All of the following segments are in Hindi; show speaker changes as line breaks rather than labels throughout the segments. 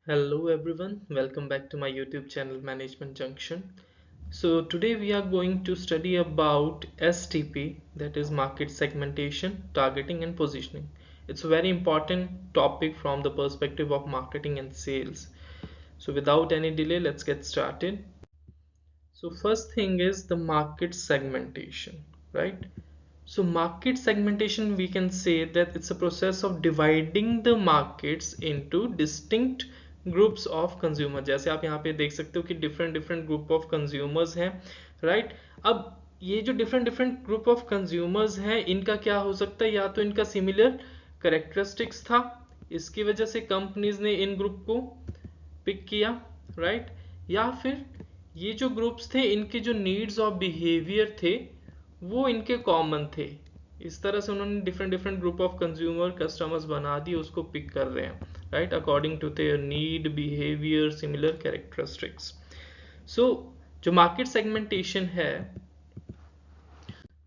Hello everyone, welcome back to my YouTube channel Management Junction. So today we are going to study about STP, that is market segmentation, targeting and positioning. It's a very important topic from the perspective of marketing and sales. So without any delay, let's get started. So first thing is the market segmentation, right? So market segmentation, we can say that it's a process of dividing the markets into distinct groups of consumer. जैसे आप यहाँ पे देख सकते हो कि different different group of consumers हैं, right? अब ये जो different different group of consumers हैं, इनका क्या हो सकता है? या तो इनका similar characteristics था, इसकी वजह से कंपनीज ने इन ग्रुप को पिक किया, राइट? या फिर ये जो ग्रुप्स थे इनके जो नीड्स और बिहेवियर थे वो इनके कॉमन थे, इस तरह से उन्होंने different different group of consumer customers बना दिए, उसको पिक कर रहे हैं, right, according to their need, behaviour, similar characteristics. So जो मार्केट सेगमेंटेशन है,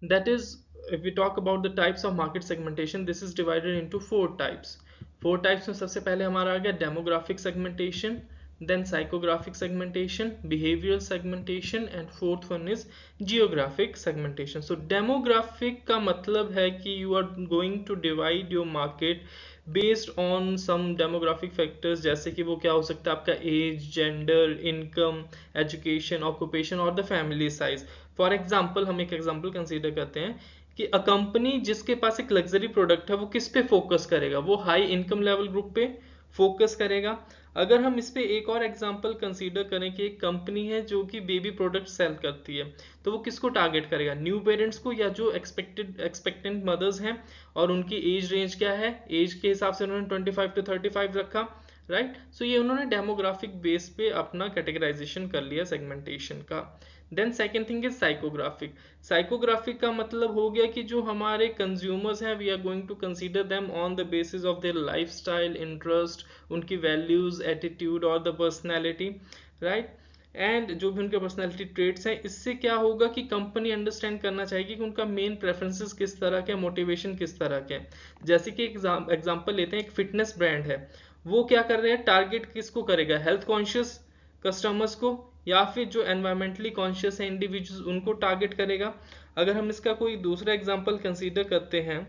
that is, if we talk about the types of market segmentation, this is divided into four types में सबसे पहले हमारा आ गया demographic segmentation, then psychographic segmentation, behavioral segmentation, and fourth one is geographic segmentation. So demographic का मतलब है कि you are going to divide your market based on some demographic factors, जैसे कि वो क्या हो सकता है, आपका age, gender, income, education, occupation और the family size. For example, हम एक एग्जाम्पल कंसीडर करते हैं कि अ कंपनी जिसके पास एक लग्जरी प्रोडक्ट है वो किस पे फोकस करेगा, वो हाई इनकम लेवल ग्रुप पे फोकस करेगा. अगर हम इस पे एक और एग्जांपल कंसीडर करें कि एक कंपनी है जो कि बेबी प्रोडक्ट सेल करती है, तो वो किसको टारगेट करेगा, न्यू पेरेंट्स को या जो एक्सपेक्टेंट मदर्स हैं, और उनकी एज रेंज क्या है, एज के हिसाब से उन्होंने 25 to 35 रखा, राइट. सो ये उन्होंने डेमोग्राफिक बेस पे अपना कैटेगराइजेशन कर लिया सेगमेंटेशन का. Then second thing is psychographic. Psychographic का मतलब हो गया कि जो हमारे कंज्यूमर्स हैं, we are going to consider them on the basis of their lifestyle, interest, उनकी वैल्यूज, एटीट्यूड और द पर्सनैलिटी, राइट. एंड जो भी उनके पर्सनैलिटी ट्रेट्स हैं, इससे क्या होगा कि कंपनी अंडरस्टैंड करना चाहेगी कि उनका मेन प्रेफरेंसेस किस तरह के, मोटिवेशन किस तरह के. जैसे कि एग्जांपल लेते हैं, एक फिटनेस ब्रांड है, वो क्या कर रहे हैं, टारगेट किसको करेगा, हेल्थ कॉन्शियस कस्टमर्स को, या फिर जो एनवायरमेंटली कॉन्शियस है इंडिविजुअल्स, उनको टारगेट करेगा. अगर हम इसका कोई दूसरा एग्जांपल कंसीडर करते हैं,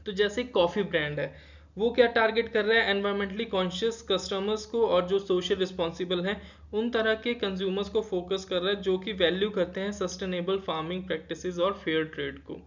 तो जैसे कॉफी ब्रांड है, वो क्या टारगेट कर रहा है, एनवायरमेंटली कॉन्शियस कस्टमर्स को, और जो सोशल रिस्पॉन्सिबल हैं उन तरह के कंज्यूमर्स को फोकस कर रहा है जो कि वैल्यू करते हैं सस्टेनेबल फार्मिंग प्रैक्टिसेस और फेयर ट्रेड को.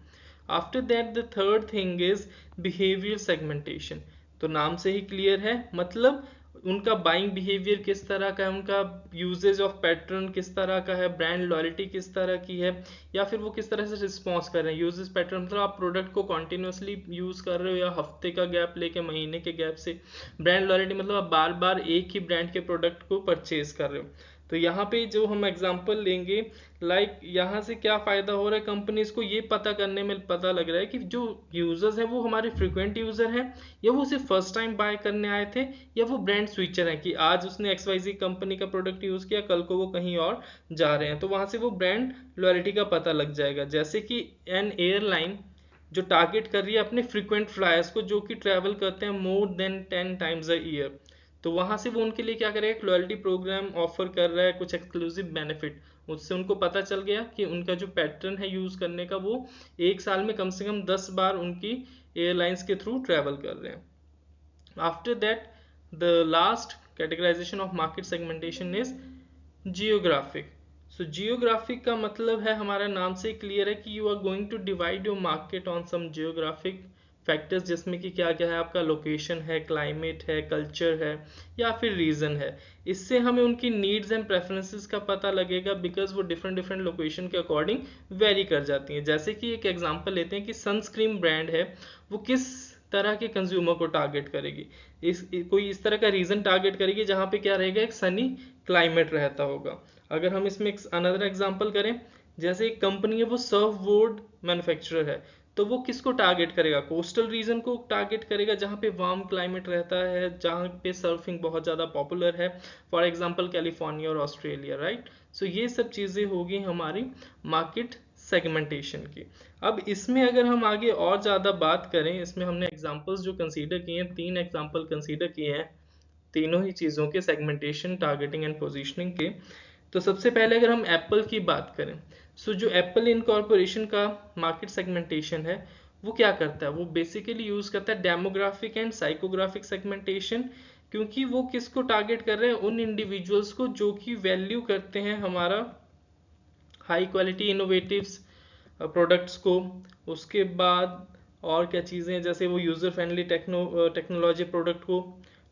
After that the third thing is behaviour segmentation. तो नाम से ही क्लियर है, मतलब उनका बाइंग बिहेवियर किस तरह का है, उनका यूजेज ऑफ पैटर्न किस तरह का है, ब्रांड लॉयल्टी किस तरह की है, या फिर वो किस तरह से रिस्पॉन्स कर रहे हैं. यूजेस पैटर्न मतलब आप प्रोडक्ट को कॉन्टिन्यूसली यूज कर रहे हो या हफ्ते का गैप लेके, महीने के गैप से. ब्रांड लॉयल्टी मतलब आप बार बार एक ही ब्रांड के प्रोडक्ट को परचेज कर रहे हो. तो यहाँ पे जो हम एग्जांपल लेंगे, लाइक यहाँ से क्या फायदा हो रहा है, कंपनीज को ये पता करने में पता लग रहा है कि जो यूजर्स हैं वो हमारे फ्रिक्वेंट यूजर हैं, या वो सिर्फ फर्स्ट टाइम बाय करने आए थे, या वो ब्रांड स्विचर हैं कि आज उसने एक्सवाईजी कंपनी का प्रोडक्ट यूज किया, कल को वो कहीं और जा रहे हैं. तो वहां से वो ब्रांड लॉयल्टी का पता लग जाएगा. जैसे कि एन एयरलाइन जो टारगेट कर रही है अपने फ्रीक्वेंट फ्लायर्स को, जो कि ट्रैवल करते हैं more than 10 times a year, तो वहां से वो उनके लिए क्या करेगा, एक लॉयल्टी प्रोग्राम ऑफर कर रहा है, कुछ एक्सक्लूसिव बेनिफिट. उससे उनको पता चल गया कि उनका जो पैटर्न है यूज करने का, वो एक साल में कम से कम 10 बार उनकी एयरलाइंस के थ्रू ट्रैवल कर रहे हैं. After that, the last categorization of market segmentation is geographic. So geographic का मतलब है, हमारा नाम से क्लियर है कि you are going to divide your market on some geographic factors, जिसमें कि क्या क्या है, आपका लोकेशन है, क्लाइमेट है, कल्चर है, या फिर रीजन है. इससे हमें उनकी नीड्स एंड प्रेफरेंसेस का पता लगेगा, बिकॉज वो डिफरेंट डिफरेंट लोकेशन के अकॉर्डिंग वेरी कर जाती हैं. जैसे कि एक एग्जांपल लेते हैं कि सनस्क्रीन ब्रांड है, वो किस तरह के कंज्यूमर को टारगेट करेगी, कोई इस तरह का रीजन टारगेट करेगी जहां पे क्या रहेगा, एक सनी क्लाइमेट रहता होगा. अगर हम इसमें अनदर एग्जांपल करें, जैसे एक कंपनी है, वो सर्फ बोर्ड मैन्युफैक्चरर है, तो वो किसको टारगेट करेगा, कोस्टल रीजन को टारगेट करेगा जहां पे वार्म क्लाइमेट रहता है, जहां पे सर्फिंग बहुत ज़्यादा पॉपुलर है, फॉर एग्जांपल कैलिफोर्निया और ऑस्ट्रेलिया, राइट. सो ये सब चीज़ें होगी हमारी मार्केट सेगमेंटेशन की. अब इसमें अगर हम आगे और ज़्यादा बात करें, इसमें हमने एग्जांपल्स जो कंसीडर किए हैं, 3 एग्जांपल कंसीडर किए हैं. तीनों ही चीज़ों के, सेगमेंटेशन, टारगेटिंग एंड पोजीशनिंग के। तो सबसे पहले अगर हम एप्पल की बात करें, सो जो एप्पल इनकॉर्पोरेशन का मार्केट सेगमेंटेशन है वो क्या करता है, वो बेसिकली यूज करता है डेमोग्राफिक एंड साइकोग्राफिक सेगमेंटेशन। क्योंकि वो किसको टारगेट कर रहे हैं, उन इंडिविजुअल्स को जो कि वैल्यू करते हैं हमारा हाई क्वालिटी इनोवेटिव्स प्रोडक्ट्स को। उसके बाद और क्या चीज़ें, जैसे वो यूज़र फ्रेंडली टेक्नोलॉजी प्रोडक्ट को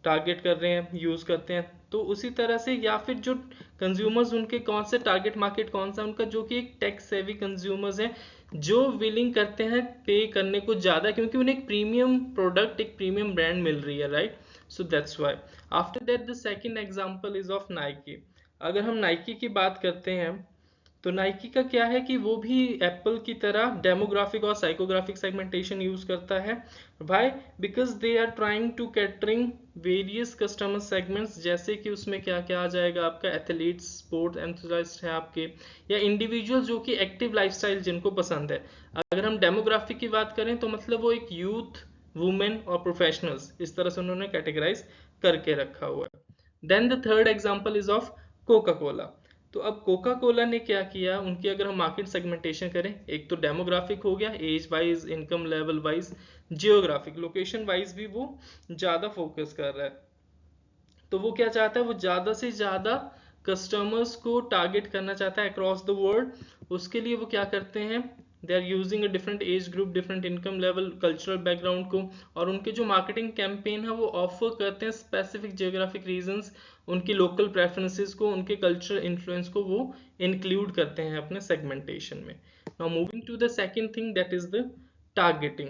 टारगेट कर रहे हैं, यूज़ करते हैं। तो उसी तरह से, या फिर जो कंज्यूमर्स उनके कौन से टारगेट मार्केट कौन सा उनका, जो कि एक टेक सेवी कंज्यूमर्स हैं, जो विलिंग करते हैं पे करने को ज़्यादा, क्योंकि उन्हें एक प्रीमियम प्रोडक्ट, एक प्रीमियम ब्रांड मिल रही है, right. So that's why. After that the second example is of Nike. अगर हम नाइकी की बात करते हैं, तो नाइकी का क्या है कि वो भी एप्पल की तरह डेमोग्राफिक और साइकोग्राफिक सेगमेंटेशन यूज करता है। भाई, because they are trying to catering various customer segments, जैसे कि उसमें क्या क्या आ जाएगा आपका, एथलीट्स, स्पोर्ट्स एंथुसियास्ट है आपके, या इंडिविजुअल जो कि एक्टिव लाइफस्टाइल जिनको पसंद है। अगर हम डेमोग्राफिक की बात करें तो मतलब वो एक यूथ, वुमेन और प्रोफेशनल्स, इस तरह से उन्होंने कैटेगराइज करके रखा हुआ है। Then the third example is of Coca Cola. तो अब कोका कोला ने क्या किया, उनकी अगर हम मार्केट सेगमेंटेशन करें, एक तो डेमोग्राफिक हो गया, age wise, income level wise, geographic, location wise भी वो ज़्यादा फोकस कर रहा है। तो वो क्या चाहता है, वो ज़्यादा से ज़्यादा कस्टमर्स को टारगेट करना चाहता है अक्रॉस द वर्ल्ड। उसके लिए वो क्या करते हैं, they are using a different age group, different income level, cultural background को, और उनके जो मार्केटिंग कैंपेन है वो ऑफर करते हैं स्पेसिफिक जियोग्राफिक रीजंस, उनकी लोकल प्रेफरेंसेस को, उनके कल्चरल इन्फ्लुएंस को वो इंक्लूड करते हैं अपने सेगमेंटेशन में। Now moving to the second thing, that is the targeting.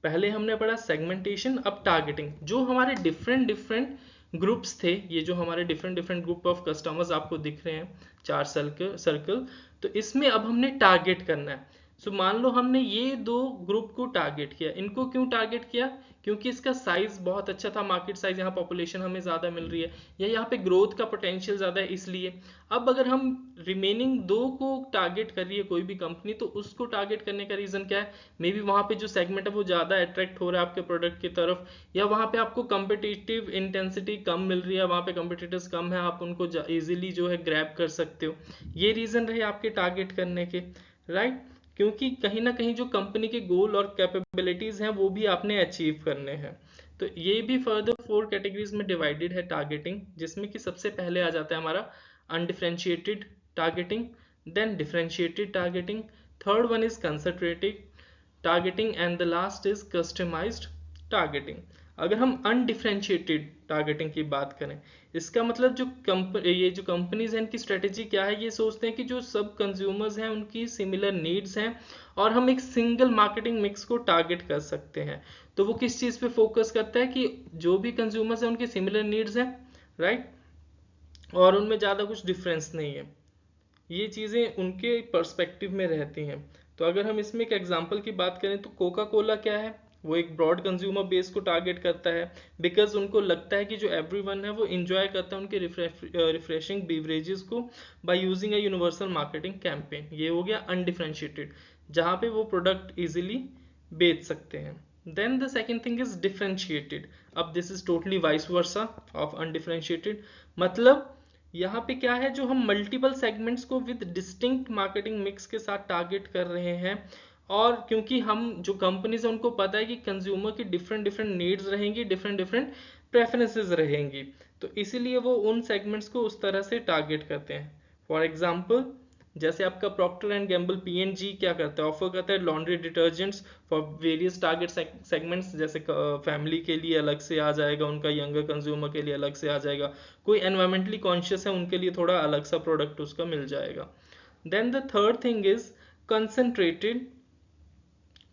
पहले हमने पढ़ा सेगमेंटेशन, अब टारगेटिंग। जो हमारे डिफरेंट डिफरेंट ग्रुप्स थे, ये जो हमारे different different group of customers आपको दिख रहे हैं, चार सर्कल, तो इसमें अब हमने टारगेट करना है। सो मान लो हमने ये दो ग्रुप को टारगेट किया। इनको क्यों टारगेट किया, क्योंकि इसका साइज बहुत अच्छा था, मार्केट साइज, यहाँ पॉपुलेशन हमें ज़्यादा मिल रही है, या यहाँ पे ग्रोथ का पोटेंशियल ज़्यादा है, इसलिए। अब अगर हम रिमेनिंग दो को टारगेट कर रही है कोई भी कंपनी, तो उसको टारगेट करने का रीज़न क्या है, मे बी वहाँ पे जो सेगमेंट है वो ज़्यादा अट्रैक्ट हो रहा है आपके प्रोडक्ट की तरफ, या वहाँ पे आपको कंपिटिटिव इंटेंसिटी कम मिल रही है, वहाँ पे कंपिटिटर्स कम है, आप उनको इजीली जो है ग्रैब कर सकते हो। ये रीज़न रहे आपके टारगेट करने के, राइट। क्योंकि कहीं ना कहीं जो कंपनी के गोल और कैपेबिलिटीज हैं वो भी आपने अचीव करने हैं। तो ये भी फर्दर 4 कैटेगरीज में डिवाइडेड है टारगेटिंग, जिसमें कि सबसे पहले आ जाता है हमारा undifferentiated targeting, then differentiated targeting, third one is concentrated targeting, and the last is customized targeting. अगर हम अनडिफरेंशिएटेड टारगेटिंग की बात करें, इसका मतलब ये जो कंपनीज हैं इनकी स्ट्रेटेजी क्या है, ये सोचते हैं कि जो सब कंज्यूमर्स हैं उनकी सिमिलर नीड्स हैं, और हम एक सिंगल मार्केटिंग मिक्स को टारगेट कर सकते हैं। तो वो किस चीज़ पे फोकस करता है कि जो भी कंज्यूमर्स हैं उनकी सिमिलर नीड्स हैं, राइट, और उनमें ज़्यादा कुछ डिफरेंस नहीं है। ये चीज़ें उनके पर्सपेक्टिव में रहती हैं। तो अगर हम इसमें एक एग्जांपल की बात करें, तो कोका कोला क्या है, वो एक ब्रॉड कंज्यूमर बेस को टारगेट करता है, बिकॉज उनको लगता है कि जो एवरीवन है वो इंजॉय करता है उनके रिफ्रेशिंग बीवरेजेस को by using a universal marketing campaign. ये हो गया अनडिफरेंशिएटेड, जहाँ पे वो प्रोडक्ट इजीली बेच सकते हैं। Then the second thing is differentiated. अब this is totally vice versa of undifferentiated. मतलब यहाँ पे क्या है, जो हम मल्टीपल सेगमेंट्स को विद डिस्टिंक्ट मार्केटिंग मिक्स के साथ टारगेट कर रहे हैं, और क्योंकि हम जो कंपनीज है उनको पता है कि कंज्यूमर की डिफरेंट डिफरेंट नीड्स रहेंगी, डिफरेंट डिफरेंट प्रेफरेंसेस रहेंगी, तो इसीलिए वो उन सेगमेंट्स को उस तरह से टारगेट करते हैं। फॉर एग्जाम्पल, जैसे आपका प्रॉक्टर एंड गैम्बल पीएनजी क्या करता है, ऑफर करता है laundry detergents for various target segments, जैसे फैमिली के लिए अलग से आ जाएगा उनका, यंगर कंज्यूमर के लिए अलग से आ जाएगा, कोई एनवायरमेंटली कॉन्शियस है उनके लिए थोड़ा अलग सा प्रोडक्ट उसका मिल जाएगा। Then the third thing is concentrated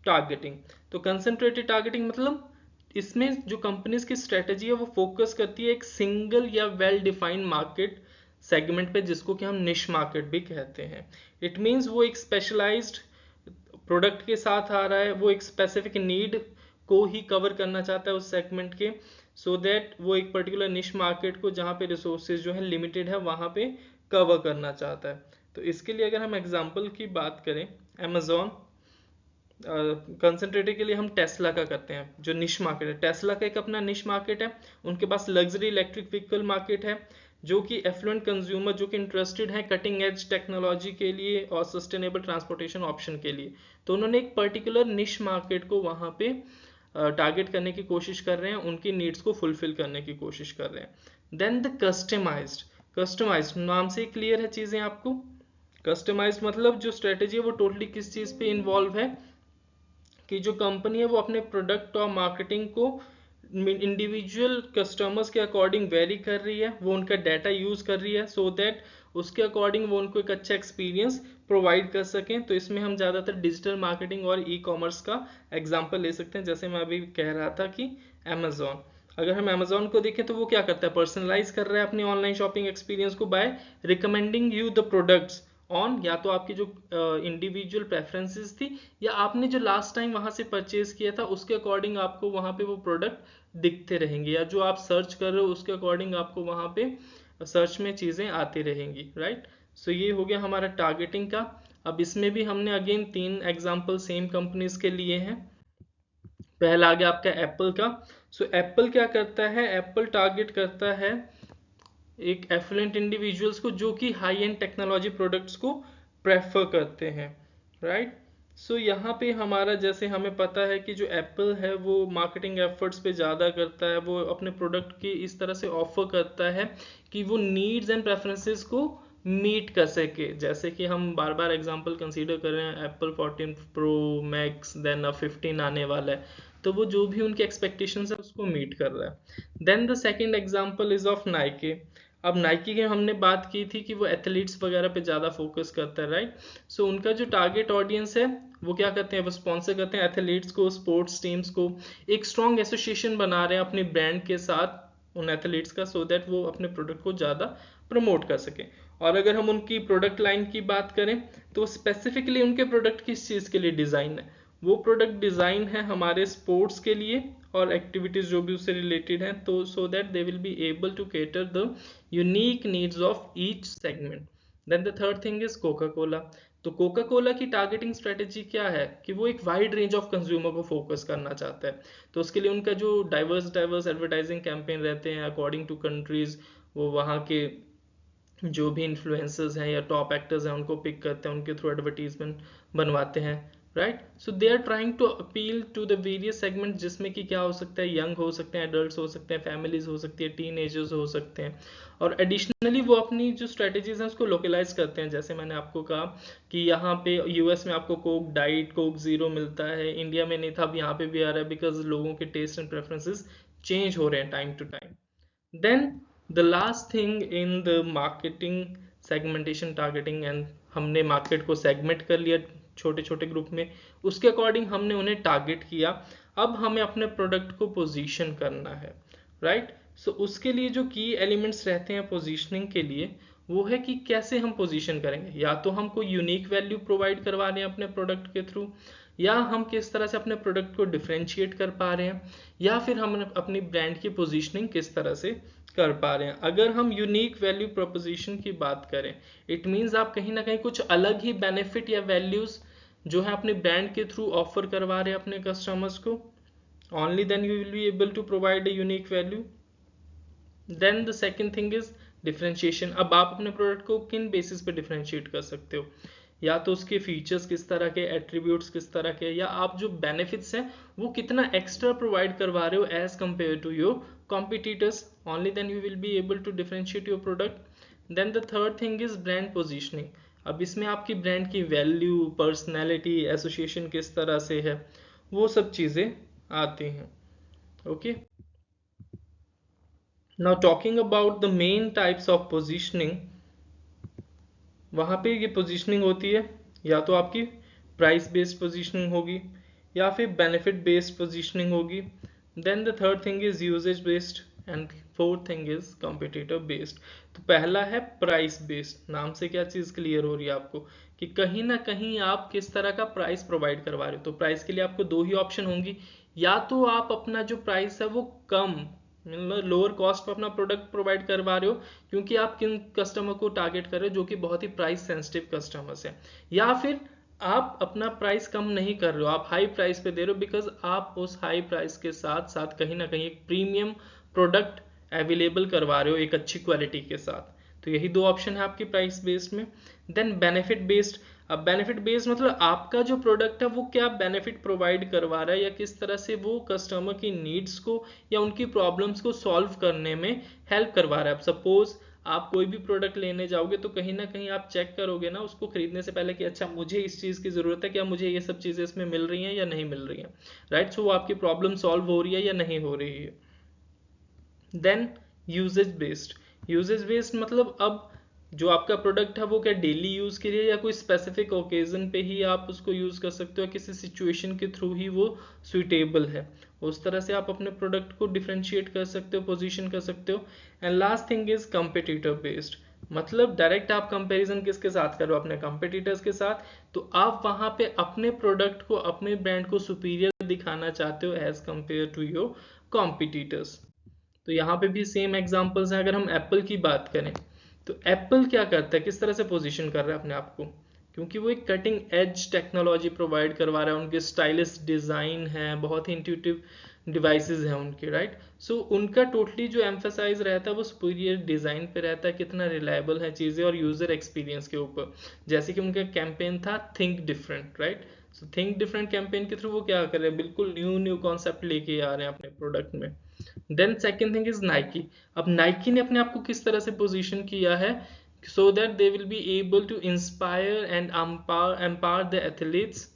targeting. तो कंसंट्रेटेड टारगेटिंग मतलब इसमें जो कंपनीज की स्ट्रेटेजी है वो फोकस करती है एक सिंगल या वेल डिफाइंड मार्केट सेगमेंट पे, जिसको कि हम निश मार्केट भी कहते हैं। इट मींस वो एक स्पेशलाइज्ड प्रोडक्ट के साथ आ रहा है, वो एक स्पेसिफिक नीड को ही कवर करना चाहता है उस सेगमेंट के, सो दैट वो एक पर्टिकुलर निश मार्केट को, जहाँ पे रिसोर्सेज जो है लिमिटेड है, वहाँ पे कवर करना चाहता है। तो इसके लिए अगर हम एग्जांपल की बात करें, अमेजोन कंसंट्रेटेड के लिए हम टेस्ला का करते हैं, जो निश मार्केट है। टेस्ला का एक अपना निश मार्केट है, उनके पास लग्जरी इलेक्ट्रिक व्हीकल मार्केट है, जो कि एफ्लुएंट कंज्यूमर जो कि इंटरेस्टेड है कटिंग एज टेक्नोलॉजी के लिए और सस्टेनेबल ट्रांसपोर्टेशन ऑप्शन के लिए। तो उन्होंने एक पर्टिकुलर निश मार्केट को वहां पे टारगेट करने की कोशिश कर रहे हैं, उनकी नीड्स को फुलफिल करने की कोशिश कर रहे हैं। देन द कस्टमाइज्ड नाम से क्लियर है चीजें आपको। कस्टमाइज्ड मतलब जो स्ट्रेटेजी है वो टोटली किस चीज पे इन्वॉल्व है, कि जो कंपनी है वो अपने प्रोडक्ट और मार्केटिंग को इंडिविजुअल कस्टमर्स के अकॉर्डिंग वेरी कर रही है, वो उनका डाटा यूज कर रही है सो दैट उसके अकॉर्डिंग वो उनको एक अच्छा एक्सपीरियंस प्रोवाइड कर सकें। तो इसमें हम ज़्यादातर डिजिटल मार्केटिंग और ई कॉमर्स का एग्जांपल ले सकते हैं। जैसे मैं अभी कह रहा था कि अमेजोन, अगर हम अमेजोन को देखें तो वो क्या करता है, पर्सनलाइज कर रहा है अपनी ऑनलाइन शॉपिंग एक्सपीरियंस को by recommending you the products on, या तो आपकी जो इंडिविजुअल प्रेफरेंसेस थी, या आपने जो लास्ट टाइम वहां से परचेज किया था उसके अकॉर्डिंग आपको वहां पे वो प्रोडक्ट दिखते रहेंगे, या जो आप सर्च कर रहे हो उसके अकॉर्डिंग आपको वहां पे सर्च में चीजें आती रहेंगी, राइट। सो ये हो गया हमारा टारगेटिंग का। अब इसमें भी हमने अगेन 3 एग्जांपल सेम कंपनीज के लिए हैं। पहला आ गया आपका एप्पल का। सो एप्पल क्या करता है, एप्पल टारगेट करता है एक एफिलिएंट इंडिविजुअल्स को जो कि हाई एंड टेक्नोलॉजी प्रोडक्ट्स को प्रेफर करते हैं, राइट। सो यहाँ पे हमारा, जैसे हमें पता है कि जो एप्पल है वो मार्केटिंग एफर्ट्स पे ज़्यादा करता है, वो अपने प्रोडक्ट की इस तरह से ऑफर करता है कि वो नीड्स एंड प्रेफरेंसेस को मीट कर सके। जैसे कि हम बार बार एग्जांपल कंसीडर कर रहे हैं, एप्पल 14 प्रो मैक्स, देन 15 आने वाला है, तो वो जो भी उनके एक्सपेक्टेशंस है उसको मीट कर रहा है। Then the second example is of Nike. अब नाइकी की हमने बात की थी कि वो एथलीट्स वगैरह पे ज़्यादा फोकस करता है, राइट। सो उनका जो टारगेट ऑडियंस है वो क्या करते हैं, वो स्पॉन्सर करते हैं एथलीट्स को, स्पोर्ट्स टीम्स को, एक स्ट्रॉन्ग एसोसिएशन बना रहे हैं अपने ब्रांड के साथ उन एथलीट्स का, सो दैट वो अपने प्रोडक्ट को ज़्यादा प्रमोट कर सके। और अगर हम उनकी प्रोडक्ट लाइन की बात करें तो स्पेसिफिकली उनके प्रोडक्ट किस चीज़ के लिए डिज़ाइन है, वो प्रोडक्ट डिज़ाइन है हमारे स्पोर्ट्स के लिए और एक्टिविटीज जो भी उससे रिलेटेड हैं, तो so that they will be able to cater the unique needs of each segment. Then the third thing is Coca Cola. तो कोका कोला की टारगेटिंग स्ट्रेटेजी क्या है कि वो एक वाइड रेंज ऑफ कंज्यूमर को फोकस करना चाहता है। तो उसके लिए उनका जो डाइवर्स एडवर्टाइजिंग कैंपेन रहते हैं अकॉर्डिंग टू कंट्रीज, वो वहाँ के जो भी इन्फ्लुएंसर्स हैं या टॉप एक्टर्स हैं उनको पिक करते हैं, उनके थ्रू एडवर्टीजमेंट बनवाते हैं, right. So they are trying to appeal to the various segment, जिसमें कि क्या हो सकता है, यंग हो सकते हैं, एडल्ट्स हो सकते हैं, फैमिलीज हो सकती है, टीनेजर्स हो सकते हैं। और एडिशनली वो अपनी जो स्ट्रेटेजीज हैं उसको लोकलाइज करते हैं। जैसे मैंने आपको कहा कि यहाँ पे यूएस में आपको कोक डाइट, कोक जीरो मिलता है, इंडिया में नहीं था, अब यहाँ पे भी आ रहा है, बिकॉज लोगों के टेस्ट एंड प्रेफरेंसेस चेंज हो रहे हैं time to time. Then the last thing in the marketing segmentation targeting, and हमने मार्केट को सेगमेंट कर लिया छोटे छोटे ग्रुप में, उसके अकॉर्डिंग हमने उन्हें टारगेट किया। अब हमें अपने प्रोडक्ट को पोजीशन करना है, राइट। सो उसके लिए जो की एलिमेंट्स रहते हैं पोजीशनिंग के लिए, वो है कि कैसे हम पोजीशन करेंगे। या तो हम कोई यूनिक वैल्यू प्रोवाइड करवा रहे हैं अपने प्रोडक्ट के थ्रू, या हम किस तरह से अपने प्रोडक्ट को डिफरेंशिएट कर पा रहे हैं, या फिर हम अपनी ब्रांड की पोजीशनिंग किस तरह से कर पा रहे हैं। अगर हम यूनिक वैल्यू प्रोपोजिशन की बात करें, इट मीन्स आप कहीं ना कहीं कुछ अलग ही बेनिफिट या वैल्यूज जो है अपने ब्रांड के थ्रू ऑफर करवा रहे हैं अपने कस्टमर्स को, only then you will be able to provide a unique value. Then the second thing is differentiation. अब आप अपने प्रोडक्ट को किन बेसिस पे डिफरेंशिएट कर सकते हो, या तो उसके फीचर्स किस तरह के, एट्रीब्यूट्स किस तरह के, या आप जो बेनिफिट्स हैं वो कितना एक्स्ट्रा प्रोवाइड करवा रहे हो as compare to your competitors. Only then you will be able to differentiate your product. Then the third thing is brand positioning. अब इसमें आपकी ब्रांड की वैल्यू, पर्सनैलिटी, एसोसिएशन किस तरह से है, वो सब चीज़ें आती हैं, okay. Now talking about the main types of positioning, वहाँ पे ये पोजीशनिंग होती है, या तो आपकी प्राइस बेस्ड पोजीशनिंग होगी, या फिर बेनिफिट बेस्ड पोजीशनिंग होगी। Then the third thing is usage based, and fourth thing is competitor based. तो पहला है प्राइस बेस्ड। नाम से क्या चीज़ क्लियर हो रही है आपको कि कहीं ना कहीं आप किस तरह का प्राइस प्रोवाइड करवा रहे हो। तो प्राइस के लिए आपको दो ही ऑप्शन होंगी, या तो आप अपना जो प्राइस है वो कम, मतलब लोअर कॉस्ट पर अपना प्रोडक्ट प्रोवाइड करवा रहे हो, क्योंकि आप किन कस्टमर को टारगेट कर रहे हो, जो कि बहुत ही प्राइस सेंसिटिव कस्टमर्स हैं, या फिर आप अपना प्राइस कम नहीं कर रहे हो, आप हाई प्राइस पे दे रहे हो, बिकॉज आप उस हाई प्राइस के साथ साथ कहीं ना कहीं एक प्रीमियम प्रोडक्ट अवेलेबल करवा रहे हो एक अच्छी क्वालिटी के साथ। तो यही दो ऑप्शन है आपकी प्राइस बेस्ड में। Then benefit based. अब बेनिफिट बेस्ड मतलब आपका जो प्रोडक्ट है वो क्या बेनिफिट प्रोवाइड करवा रहा है, या किस तरह से वो कस्टमर की नीड्स को या उनकी प्रॉब्लम्स को सॉल्व करने में हेल्प करवा रहा है। अब सपोज आप कोई भी प्रोडक्ट लेने जाओगे तो कहीं ना कहीं आप चेक करोगे ना उसको खरीदने से पहले कि अच्छा मुझे इस चीज़ की ज़रूरत है, क्या मुझे ये सब चीज़ें इसमें मिल रही हैं या नहीं मिल रही हैं, राइट। सो वो आपकी प्रॉब्लम सॉल्व हो रही है या नहीं हो रही है। Then usage based. Usage based मतलब अब जो आपका प्रोडक्ट है वो क्या डेली यूज के लिए या कोई स्पेसिफिक ओकेजन पे ही आप उसको यूज कर सकते हो, किसी सिचुएशन के थ्रू ही वो सुइटेबल है। उस तरह से आप अपने प्रोडक्ट को डिफरेंशिएट कर सकते हो, पोजीशन कर सकते हो। And last thing is competitor based. मतलब डायरेक्ट आप कंपैरिजन किसके साथ करो, अपने कंपिटिटर्स के साथ। तो आप वहां पे अपने प्रोडक्ट को, अपने ब्रांड को सुपीरियर दिखाना चाहते हो as compare to your competitors. तो यहाँ पे भी सेम एग्जांपल्स हैं। अगर हम एप्पल की बात करें तो एप्पल क्या करता है, किस तरह से पोजीशन कर रहा है अपने आप को, क्योंकि वो एक कटिंग एज टेक्नोलॉजी प्रोवाइड करवा रहा है, उनके स्टाइलिश डिज़ाइन है, बहुत ही इंट्यूटिव डिवाइसेस हैं उनके, राइट। सो उनका टोटली जो एम्फेसाइज रहता है वो सुपीरियर डिज़ाइन पे रहता है, कितना रिलायबल है चीज़ें, और यूज़र एक्सपीरियंस के ऊपर। जैसे कि उनका कैंपेन था think different, right. So think different campaign के थ्रू वो क्या कर रहे हैं, बिल्कुल न्यू न्यू कॉन्सेप्ट लेके आ रहे हैं अपने प्रोडक्ट में। Then second thing is Nike. अब नाइकी ने अपने आप को किस तरह से पोजीशन किया है, so that they will be able to inspire and empower the athletes.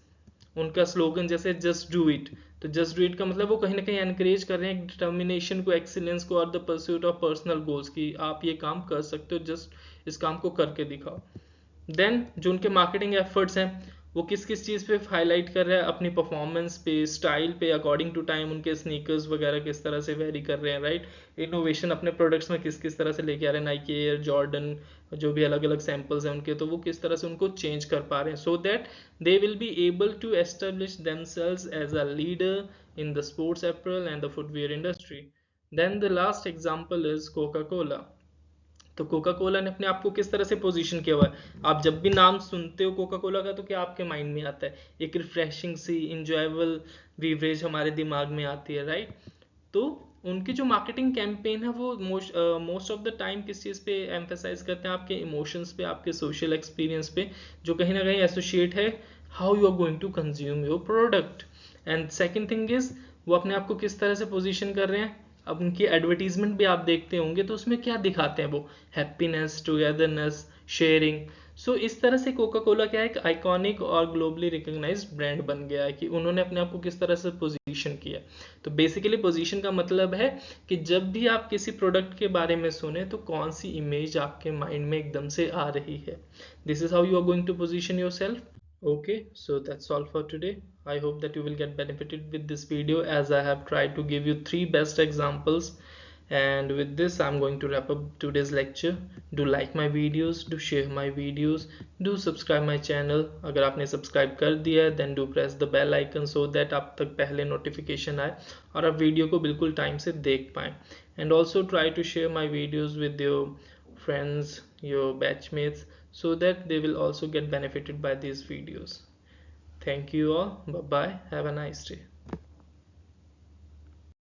उनका स्लोगन जैसे जस्ट डू इट, तो जस्ट डू इट का मतलब वो कहीं ना कहीं एनकरेज कर रहे हैं डिटर्मिनेशन को, एक्सीलेंस को, और the pursuit of personal goals की आप ये काम कर सकते हो, जस्ट इस काम को करके दिखाओ। देन जो उनके मार्केटिंग एफर्ट्स हैं वो किस किस चीज़ पे हाईलाइट कर रहा है, अपनी परफॉर्मेंस पे, स्टाइल पे, अकॉर्डिंग टू टाइम उनके स्नीकर्स वगैरह किस तरह से वेरी कर रहे हैं, राइट। इनोवेशन अपने प्रोडक्ट्स में किस किस तरह से लेके आ रहे हैं, नाइकी एयर, जॉर्डन, जो भी अलग अलग सैम्पल्स हैं उनके, तो वो किस तरह से उनको चेंज कर पा रहे हैं, so that they will be able to establish themselves as a leader in the sports apparel and the footwear industry. Then the last example is Coca Cola. तो कोका कोला ने अपने आप को किस तरह से पोजीशन किया हुआ है, आप जब भी नाम सुनते हो कोका कोला का तो क्या आपके माइंड में आता है, एक रिफ्रेशिंग सी इंजॉयबल बीवरेज हमारे दिमाग में आती है, राइट। तो उनकी जो मार्केटिंग कैंपेन है वो मोस्ट ऑफ द टाइम किस चीज़ पे एम्फेसाइज करते हैं, आपके इमोशंस पे, आपके सोशल एक्सपीरियंस पे, जो कहीं ना कहीं एसोसिएट है how you are going to consume your product. And second thing is वो अपने आप को किस तरह से पोजीशन कर रहे हैं। अब उनकी एडवर्टीजमेंट भी आप देखते होंगे तो उसमें क्या दिखाते हैं वो, हैप्पीनेस, टुगेदरनेस, शेयरिंग। सो इस तरह से कोका कोला क्या है, एक आइकॉनिक और ग्लोबली रिकॉग्नाइज्ड ब्रांड बन गया है कि उन्होंने अपने आप को किस तरह से पोजीशन किया। तो बेसिकली पोजीशन का मतलब है कि जब भी आप किसी प्रोडक्ट के बारे में सुने तो कौन सी इमेज आपके माइंड में एकदम से आ रही है। This is how you are going to position yourself. Okay, so that's all for today. I hope that you will get benefited with this video, as I have tried to give you three best examples. And with this, I'm going to wrap up today's lecture. Do like my videos, do share my videos, do subscribe my channel. अगर आपने subscribe कर दिया है, then do press the bell icon so that आप तक पहले notification आए और आप वीडियो को बिल्कुल टाइम से देख पाएँ. And also try to share my videos with your friends, your batchmates, so that they will also get benefited by these videos. Thank you all. Bye bye. Have a nice day.